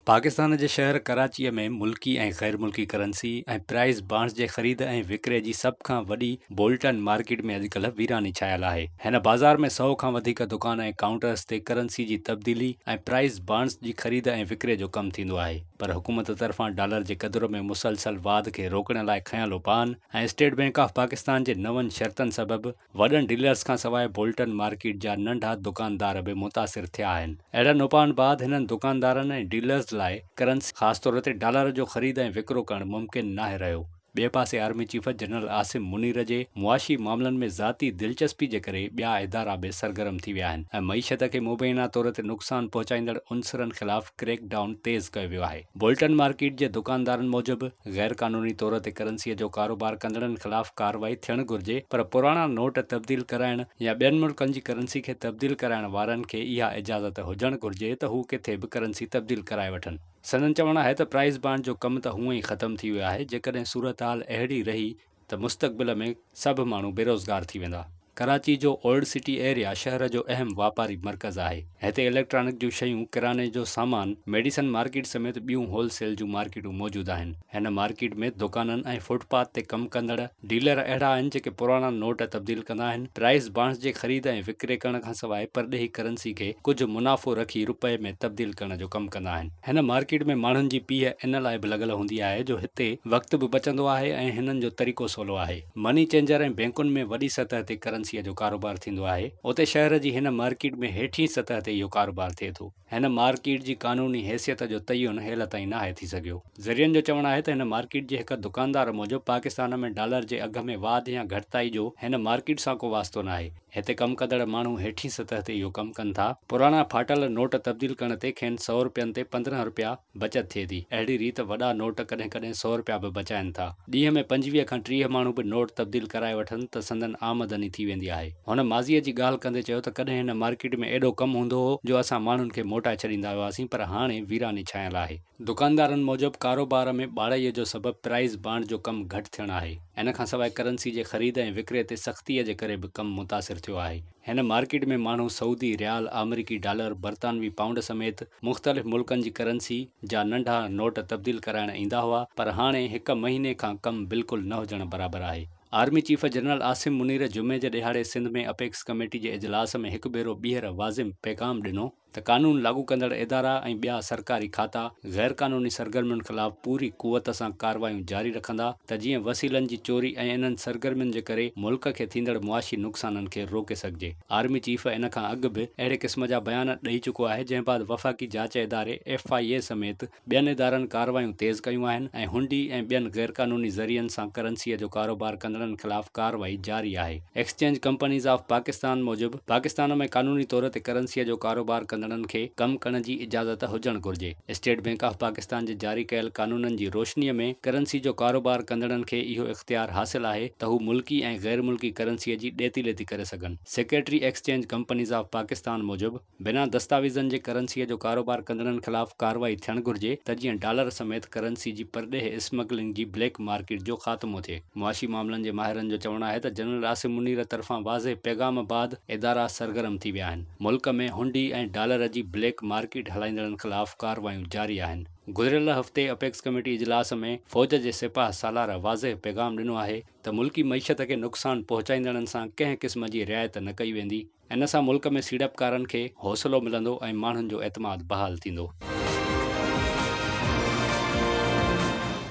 पाकिस्तान जे शहर कराचीअ में मुल्की ऐं ग़ैर मुल्की करंसी ऐं प्राइस बॉन्ड्स जे ख़रीद ऐं विकिरे जी सभ खां वॾी बोल्टन मार्केट में अॼुकल्ह वीरानी छायल आहे। हिन बाज़ार में 100 खां वधीक दुकान ऐं काउंटर्स ते करंसी जी तब्दीली ऐं प्राइस बॉन्ड्स जी ख़रीद ऐं विकिरे जो कमु थींदो आहे। पर हुकूमत तरफ़ां डॉलर जे क़दुर में मुसलसल वाध खे रोकण लाइ खयल उपान ऐं स्टेट बैंक ऑफ पाकिस्तान जे नवनि शर्तनि सबबि वॾनि डीलर्स खां सवाइ बोल्टन मार्केट जा नंढा दुकानदार बि मुतासिर थिया आहिनि। अहिड़नि उपान बाद हिननि दुकानदारनि ऐं डीलर्स लाइ करंसी ख़ासि तौर ते डॉलर जो ख़रीद ऐं विकिरो करणु मुमकिन नाहे रहियो। ॿिए पासे army chief general Asim Munir जे मुआशी मामलनि में ज़ाती दिलचस्पी जे करे ॿिया इदारा बि सरगर्म थी विया आहिनि ऐं मईशत खे मुबैना तौर ते नुक़सान पहुचाईंदड़ उनसरनि ख़िलाफ़ क्रैक डाउन तेज़ कयो वियो आहे। बोल्टन मार्केट जे दुकानदारनि मूजिबि गैर क़ानूनी तौर ते करंसीअ जो कारोबार कंदड़नि ख़िलाफ़ कार्रवाई थियणु घुर्जे, पर पुराणा नोट तब्दील कराइण या ॿियनि मुल्कनि जी करंसी खे तब्दील कराइण वारनि खे इहा इजाज़त हुजणु घुर्जे त हू किथे बि करंसी तब्दील कराए वठनि। संदन चवणु आहे त प्राइस बॉन्ड जो कमु त हूअं ई ख़तमु थी वियो आहे। जेकॾहिं सूरत हाल अहिड़ी रही त मुस्तक़बिल में सभु माण्हू बेरोज़गार थी वेंदा। कराची जो ओल्ड सिटी एरिया शहर जो अहम वापारी मर्कज़ आहे। हिते इलेक्ट्रॉनिक जूं शयूं, किराने जो सामान, मेडिसन मार्केट समेत ॿियूं होलसेल जूं मार्केटूं मौजूदु आहिनि। हिन मार्केट में दुकाननि ऐं फुटपाथ ते कमु कंदड़ डीलर अहिड़ा आहिनि जेके पुराणा नोट तब्दील कंदा आहिनि, प्राइस बॉन्ड्स जे ख़रीद ऐं विकिरे करण खां सवाइ परॾेही करंसी खे कुझु मुनाफ़ो रखी रुपए में तब्दील करण जो कमु कंदा आहिनि। हिन मार्केट में माण्हुनि जी पीउ इन लाइ बि लॻल हूंदी आहे जो हिते वक़्तु बि बचंदो आहे ऐं हिननि जो तरीक़ो सवलो आहे। मनी चेंजर ऐं बैंकुनि में वॾी सतह ते करंसीअ जो कारोबार थींदो आहे। उते शहर जी हिन मार्केट में हेठीं सतह ते इहो कारोबार थिए थो। हिन मार्केट जी कानूनी हैसियत जो तयन हेल ताईं नाहे थी सघियो। ज़रियनि जो चवणु आहे त हिन मार्केट जे हिकु दुकानदार मूजिबि पाकिस्तान में डॉलर जे अघ में वाध या घटिताई जो हिन मार्केट सां को वास्तो न आहे। हिते कमु कंदड़ माण्हू हेठीं सतह ते इहो कमु कनि था। पुराणा फाटल नोट तब्दील करण ते खेनि 100 रुपयनि ते 15 रुपया बचत थिए थी। अहिड़ी रीति वॾा नोट कॾहिं कॾहिं 100 रुपया बि बचाइनि था। ॾींहं में 25 खां 30 माण्हू बि नोट तब्दील कराए वठनि त संदन आमदनी थी वेंदी आहे। हुन माज़ीअ जी ॻाल्हि कंदे चयो त कॾहिं हिन मार्केट में एॾो कमु हूंदो हो जो असां माण्हुनि खे मोटाए छॾींदा हुआसीं, पर हाणे वीरानी छायल आहे। दुकानदारनि मूजिबि कारोबार में ॿाड़ईअ जो सबबु प्राइस बॉन्ड जो कमु घटि थियणु आहे। इन खां सवाइ करंसी जे ख़रीद ऐं विकिरे ते सख़्तीअ जे करे बि कमु मुतासिर थियो आहे। हिन मार्केट में माण्हू सऊदी रियाल, अमरीकी डॉलर, बरतानवी पाउंड समेत मुख़्तलिफ़ मुल्कनि जी करंसी जा नंढा नोट तब्दील कराइण ईंदा हुआ, पर हाणे हिकु महीने खां कमु बिल्कुलु न हुजण बराबरि आहे। Army chief general Asim Munir जुमे जे ॾिहाड़े सिंध में अपेक्स कमेटी जे इजलास में हिकु भेरो ॿीहर वाज़िम पैगाम ॾिनो त कानून लागू कंदड़ इदारा ऐं ॿिया सरकारी खाता गैर क़ानूनी सरगर्मियुनि ख़िलाफ़ पूरी कुवत सां कार्रवायूं जारी रखंदा त जीअं वसीलनि जी चोरी ऐं इन्हनि सरगर्मियुनि जे करे मुल्क खे थींदड़ मुआशी नुक़साननि खे रोके सघिजे। आर्मी चीफ इन खां अॻु बि अहिड़े क़िस्म जा बयान ॾेई चुको आहे, जंहिं बाद वफ़ाक़ी जांच इदारे FIA समेत ॿियनि इदारनि कार्रवायूं तेज़ कयूं आहिनि ऐं हुंडी ऐं ॿियनि गैर क़ानूनी ज़रियनि सां करंसीअ जो कारोबार कंदड़नि ख़िलाफ़ कार्रवाई जारी आहे। एक्सचेंज कंपनीज़ ऑफ पाकिस्तान मूजिबि पाकिस्तान में कानूनी तौर ते करंसीअ जो कारोबार कंदड़नि खे कमु करण जी इजाज़त हुजणु घुर्जे। स्टेट बैंक ऑफ पाकिस्तान जे जारी कयल कानूननि जी रोशनीअ में करंसी जो कारोबार कंदड़नि खे इहो इख्तियार हासिल आहे त हू मुल्की ऐं गैर मुल्की करंसीअ जी ॾेती लेती करे सघनि। Secretary exchange companies of Pakistan मूजिबि बिना दस्तावेज़नि जे करंसीअ जो कारोबार कंदड़नि ख़िलाफ़ कार्रवाई थियणु घुर्जे त जीअं डॉलर समेत करंसी जी परॾेह स्मगलिंग जी ब्लैक मार्केट जो ख़ात्मो थिए। मुआशी मामलनि जे माहिरनि जो चवणु आहे त जनरल आसिम मुनीर तरफ़ां वाज़े पैगाम बाद इदारा सरगर्म थी विया आहिनि। मुल्क में हुंडी ऐं डॉलर जी ब्लैक मार्केट हलाईंदड़नि ख़िलाफ़ कार्रवायूं जारी आहिनि। गुज़िरियल हफ़्ते अपेक्स कमेटी इजलास में फ़ौज जे सिपाह सालार वाज़े पैगाम ॾिनो आहे त मुल्की मईशत खे नुक़सान पहुचाईंदड़नि सां कंहिं क़िस्म जी रिआयत न कई वेंदी। इन सां मुल्क में सीड़पकारनि खे हौसलो मिलंदो ऐं माण्हुनि जो एतमाद बहाल थींदो।